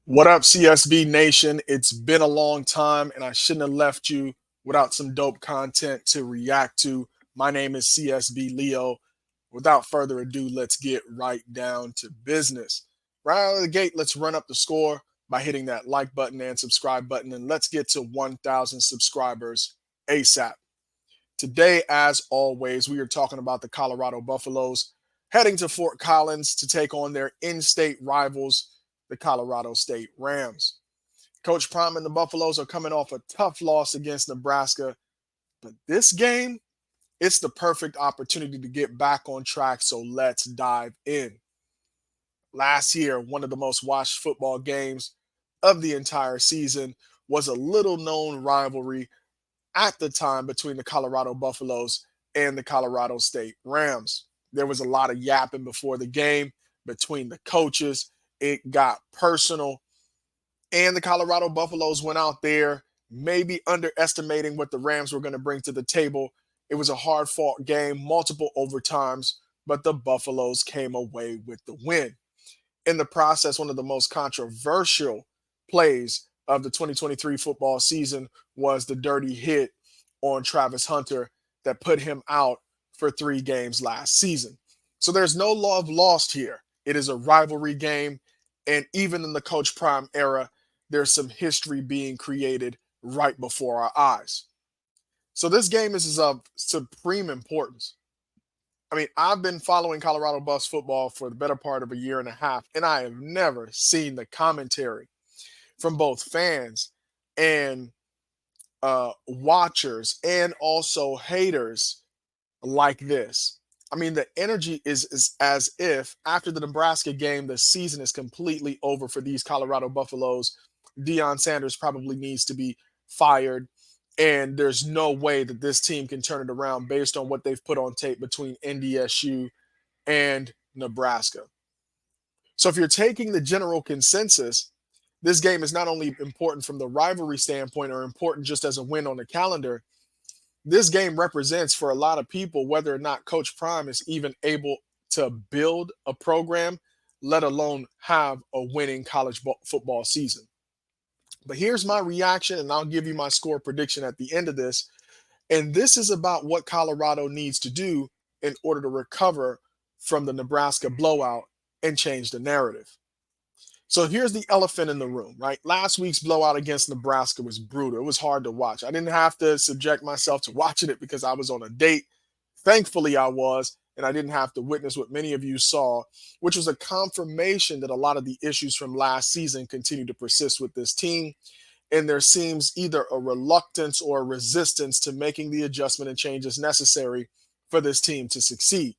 What up, CSB Nation? It's been a long time, and I shouldn't have left you without some dope content to react to. My name is CSB Leo. Without further ado, let's get right down to business. Right out of the gate, let's run up the score by hitting that like button and subscribe button, and let's get to 1,000 subscribers ASAP. Today, as always, we are talking about the Colorado Buffaloes heading to Fort Collins to take on their in state rivals, the Colorado State Rams. Coach Prime and the Buffaloes are coming off a tough loss against Nebraska, but this game, it's the perfect opportunity to get back on track, so let's dive in. Last year, one of the most watched football games of the entire season was a little known rivalry at the time between the Colorado Buffaloes and the Colorado State Rams. There was a lot of yapping before the game between the coaches. It got personal, and the Colorado Buffaloes went out there maybe underestimating what the Rams were going to bring to the table. It was a hard fought game, multiple overtimes, but the Buffaloes came away with the win. In the process, one of the most controversial plays of the 2023 football season was the dirty hit on Travis Hunter that put him out for 3 games last season. So there's no love lost here. It is a rivalry game. And even in the Coach Prime era, there's some history being created right before our eyes. So this game is of supreme importance. I mean, I've been following Colorado Buffs football for the better part of a year and a half, and I have never seen the commentary from both fans and watchers and also haters like this. I mean, the energy is as if after the Nebraska game, the season is completely over for these Colorado Buffaloes. Deion Sanders probably needs to be fired. And there's no way that this team can turn it around based on what they've put on tape between NDSU and Nebraska. So if you're taking the general consensus, this game is not only important from the rivalry standpoint or important just as a win on the calendar. This game represents for a lot of people whether or not Coach Prime is even able to build a program, let alone have a winning college football season. But here's my reaction, and I'll give you my score prediction at the end of this. And this is about what Colorado needs to do in order to recover from the Nebraska blowout and change the narrative. So here's the elephant in the room, right? Last week's blowout against Nebraska was brutal. It was hard to watch. I didn't have to subject myself to watching it because I was on a date. Thankfully, I was, and I didn't have to witness what many of you saw, which was a confirmation that a lot of the issues from last season continue to persist with this team. And there seems either a reluctance or a resistance to making the adjustment and changes necessary for this team to succeed.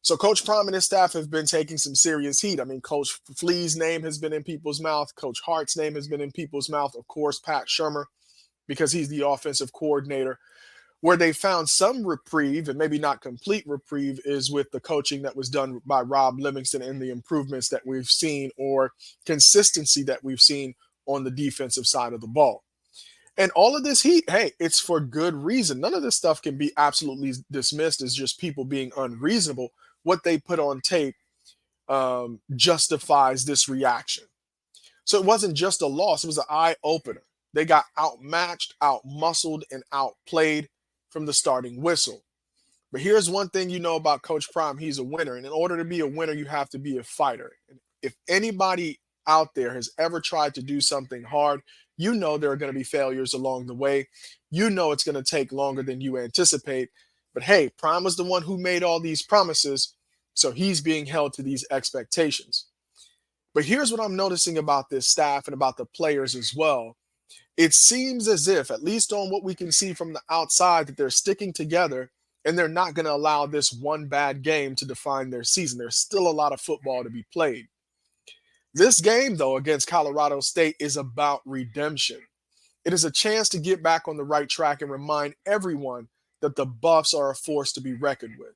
So Coach Prime and his staff have been taking some serious heat. I mean, Coach Flea's name has been in people's mouth. Coach Hart's name has been in people's mouth. Of course, Pat Shurmur, because he's the offensive coordinator. Where they found some reprieve, and maybe not complete reprieve, is with the coaching that was done by Rob Livingston and the improvements that we've seen or consistency that we've seen on the defensive side of the ball. And all of this heat, hey, it's for good reason. None of this stuff can be absolutely dismissed as just people being unreasonable. What they put on tape justifies this reaction. So it wasn't just a loss, it was an eye opener. They got outmatched, outmuscled, and outplayed from the starting whistle. But here's one thing you know about Coach Prime, he's a winner. And in order to be a winner, you have to be a fighter. If anybody out there has ever tried to do something hard, you know there are going to be failures along the way. You know it's going to take longer than you anticipate. But hey, Prime was the one who made all these promises, so he's being held to these expectations. But here's what I'm noticing about this staff and about the players as well. It seems as if, at least on what we can see from the outside, that they're sticking together and they're not going to allow this one bad game to define their season. There's still a lot of football to be played. This game, though, against Colorado State is about redemption. It is a chance to get back on the right track and remind everyone that the Buffs are a force to be reckoned with.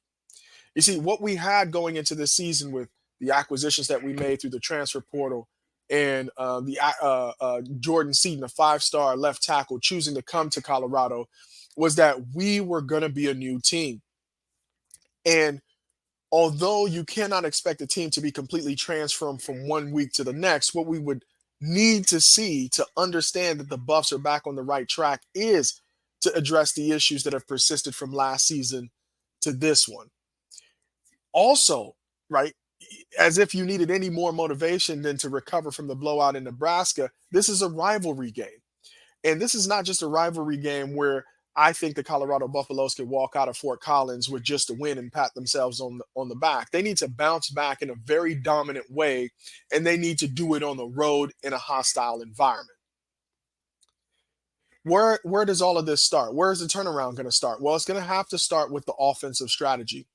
You see, what we had going into this season with the acquisitions that we made through the transfer portal and Jordan Seaton, a 5-star left tackle, choosing to come to Colorado, was that we were going to be a new team. And although you cannot expect a team to be completely transformed from one week to the next, what we would need to see to understand that the Buffs are back on the right track is to address the issues that have persisted from last season to this one. Also, right, as if you needed any more motivation than to recover from the blowout in Nebraska, this is a rivalry game. And this is not just a rivalry game where I think the Colorado Buffaloes can walk out of Fort Collins with just a win and pat themselves on the back. They need to bounce back in a very dominant way, and they need to do it on the road in a hostile environment. Where does all of this start? Where is the turnaround going to start? Well, it's going to have to start with the offensive strategy.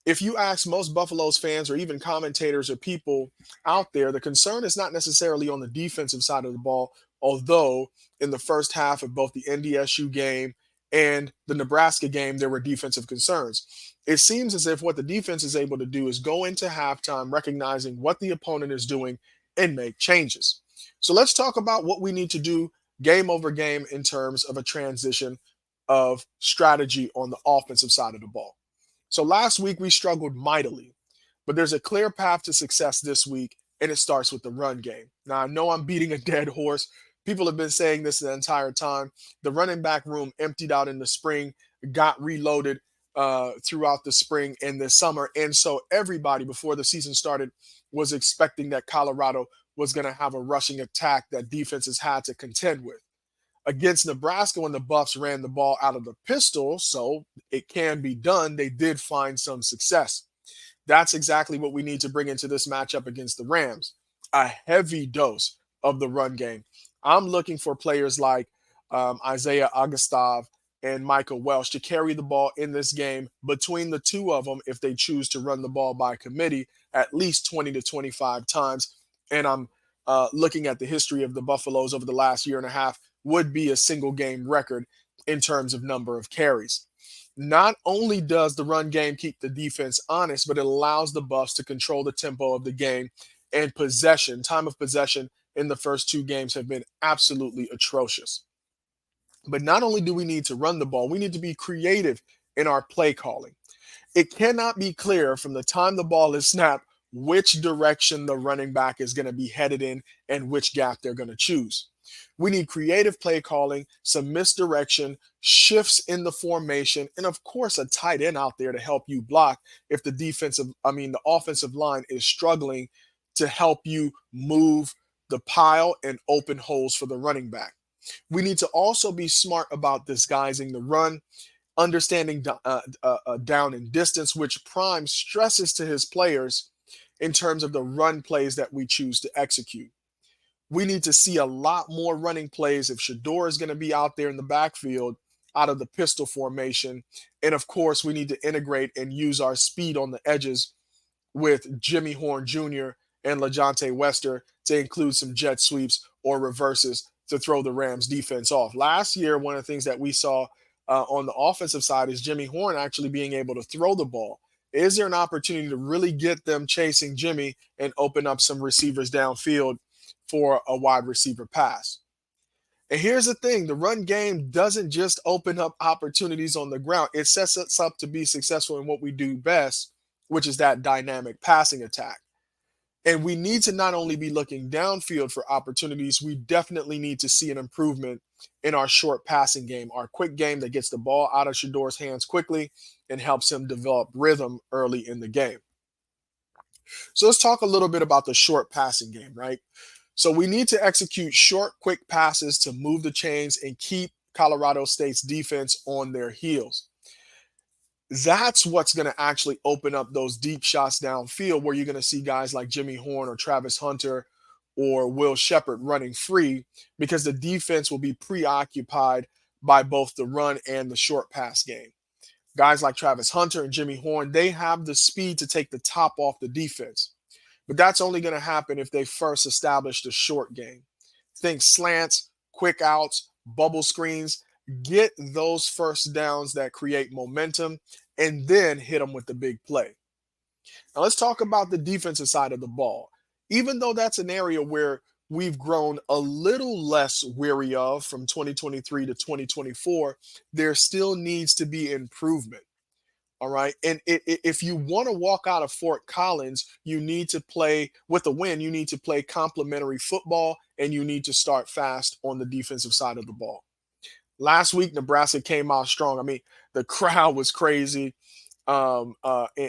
If you ask most Buffaloes fans or even commentators or people out there, the concern is not necessarily on the defensive side of the ball, although in the first half of both the NDSU game and the Nebraska game, there were defensive concerns. It seems as if what the defense is able to do is go into halftime recognizing what the opponent is doing and make changes. So let's talk about what we need to do game over game in terms of a transition of strategy on the offensive side of the ball. So last week we struggled mightily, but there's a clear path to success this week, and it starts with the run game. Now, I know I'm beating a dead horse. People have been saying this the entire time. The running back room emptied out in the spring, got reloaded throughout the spring and the summer. And so everybody before the season started was expecting that Colorado was going to have a rushing attack that defenses had to contend with. Against Nebraska, when the Buffs ran the ball out of the pistol, so it can be done, they did find some success. That's exactly what we need to bring into this matchup against the Rams. A heavy dose of the run game. I'm looking for players like Isaiah Augustov and Michael Welsh to carry the ball in this game between the two of them if they choose to run the ball by committee at least 20 to 25 times. And I'm looking at the history of the Buffaloes over the last year and a half, would be a single game record in terms of number of carries. Not only does the run game keep the defense honest, but it allows the Buffs to control the tempo of the game, and time of possession in the first two games have been absolutely atrocious. But not only do we need to run the ball, we need to be creative in our play calling. It cannot be clear from the time the ball is snapped which direction the running back is going to be headed in and which gap they're going to choose. We need creative play calling, some misdirection, shifts in the formation, and of course a tight end out there to help you block if the offensive line is struggling to help you move the pile and open holes for the running back. We need to also be smart about disguising the run, understanding down and distance, which Prime stresses to his players in terms of the run plays that we choose to execute. We need to see a lot more running plays if Shador is going to be out there in the backfield out of the pistol formation. And of course, we need to integrate and use our speed on the edges with Jimmy Horn Jr. and LaJohntay Wester to include some jet sweeps or reverses to throw the Rams defense off. Last year, one of the things that we saw on the offensive side is Jimmy Horn actually being able to throw the ball. Is there an opportunity to really get them chasing Jimmy and open up some receivers downfield for a wide receiver pass? And here's the thing, the run game doesn't just open up opportunities on the ground. It sets us up to be successful in what we do best, which is that dynamic passing attack. And we need to not only be looking downfield for opportunities, we definitely need to see an improvement in our short passing game, our quick game that gets the ball out of Shador's hands quickly and helps him develop rhythm early in the game. So let's talk a little bit about the short passing game, right? So we need to execute short, quick passes to move the chains and keep Colorado State's defense on their heels. That's what's going to actually open up those deep shots downfield where you're going to see guys like Jimmy Horn or Travis Hunter or Will Shepherd running free because the defense will be preoccupied by both the run and the short pass game. Guys like Travis Hunter and Jimmy Horn, they have the speed to take the top off the defense. But that's only going to happen if they first establish the short game. Think slants, quick outs, bubble screens. Get those first downs that create momentum and then hit them with the big play. Now let's talk about the defensive side of the ball. Even though that's an area where we've grown a little less weary of from 2023 to 2024, there still needs to be improvement. All right. And if you want to walk out of Fort Collins, you need to play with a win. You need to play complementary football and you need to start fast on the defensive side of the ball. Last week, Nebraska came out strong. I mean, the crowd was crazy. And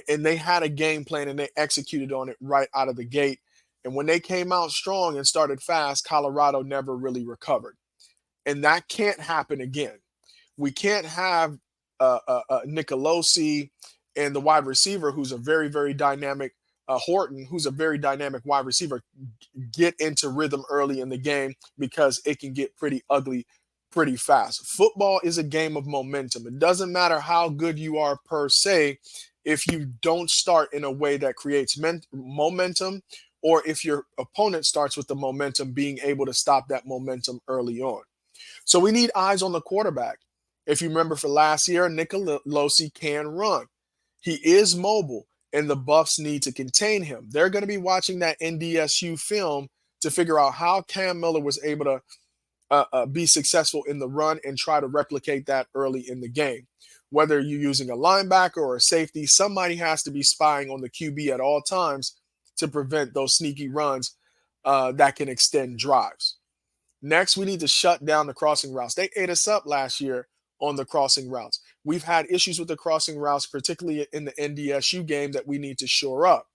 they had a game plan and they executed on it right out of the gate. And when they came out strong and started fast, Colorado never really recovered. And that can't happen again. We can't have Nicolosi and the wide receiver, who's a very, very dynamic, Horton, who's a very dynamic wide receiver, get into rhythm early in the game because it can get pretty ugly pretty fast. Football is a game of momentum. It doesn't matter how good you are per se if you don't start in a way that creates momentum, or if your opponent starts with the momentum, being able to stop that momentum early on. So we need eyes on the quarterback. If you remember for last year, Nicolosi can run. He is mobile, and the Buffs need to contain him. They're going to be watching that NDSU film to figure out how Cam Miller was able to be successful in the run and try to replicate that early in the game. Whether you're using a linebacker or a safety, somebody has to be spying on the QB at all times to prevent those sneaky runs that can extend drives. Next, we need to shut down the crossing routes. They ate us up last year on the crossing routes. We've had issues with the crossing routes, particularly in the NDSU game, that we need to shore up.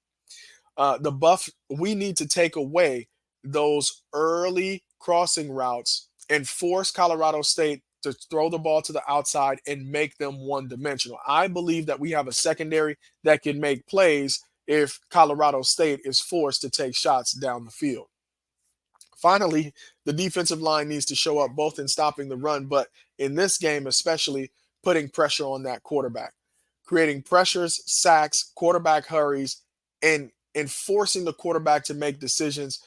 We need to take away those early crossing routes and force Colorado State to throw the ball to the outside and make them one-dimensional. I believe that we have a secondary that can make plays if Colorado State is forced to take shots down the field. Finally, the defensive line needs to show up both in stopping the run, but in this game especially, putting pressure on that quarterback, creating pressures, sacks, quarterback hurries, and forcing the quarterback to make decisions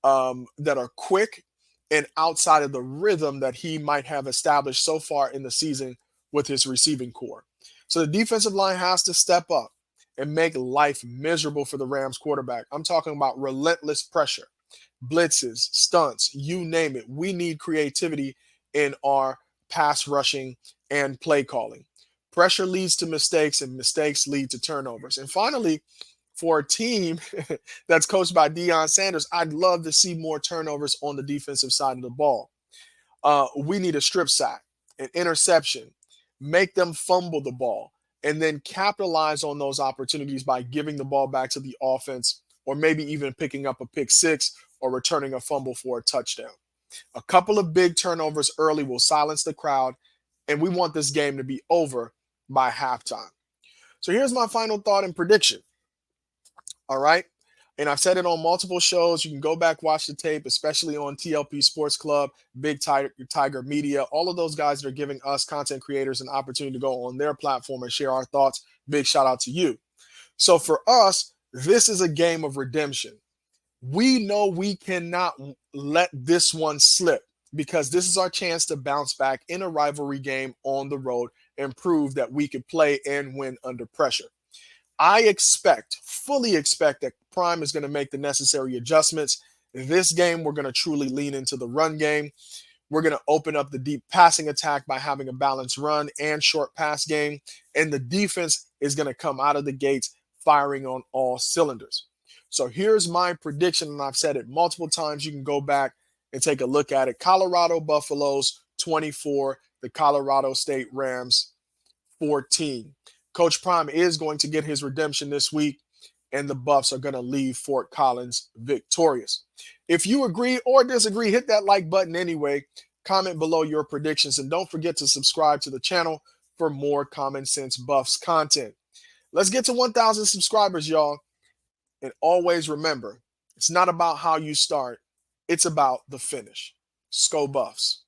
that are quick and outside of the rhythm that he might have established so far in the season with his receiving core. So the defensive line has to step up and make life miserable for the Rams quarterback. I'm talking about relentless pressure, blitzes, stunts, you name it. We need creativity in our pass rushing and play calling. Pressure leads to mistakes, and mistakes lead to turnovers. And finally, for a team that's coached by Deion Sanders, I'd love to see more turnovers on the defensive side of the ball. We need a strip sack, an interception, make them fumble the ball, and then capitalize on those opportunities by giving the ball back to the offense, or maybe even picking up a pick six or returning a fumble for a touchdown. A couple of big turnovers early will silence the crowd, and we want this game to be over by halftime. So here's my final thought and prediction. All right. And I've said it on multiple shows. You can go back, watch the tape, especially on TLP Sports Club, Big Tiger Media, all of those guys that are giving us content creators an opportunity to go on their platform and share our thoughts. Big shout out to you. So for us, this is a game of redemption. We know we cannot let this one slip because this is our chance to bounce back in a rivalry game on the road and prove that we can play and win under pressure. I fully expect that Prime is going to make the necessary adjustments. In this game, we're going to truly lean into the run game. We're going to open up the deep passing attack by having a balanced run and short pass game. And the defense is going to come out of the gates firing on all cylinders. So here's my prediction, and I've said it multiple times. You can go back and take a look at it. Colorado Buffaloes 24, the Colorado State Rams 14. Coach Prime is going to get his redemption this week, and the Buffs are going to leave Fort Collins victorious. If you agree or disagree, hit that like button anyway. Comment below your predictions, and don't forget to subscribe to the channel for more Common Sense Buffs content. Let's get to 1,000 subscribers, y'all. And always remember, it's not about how you start, it's about the finish. Sko Buffs.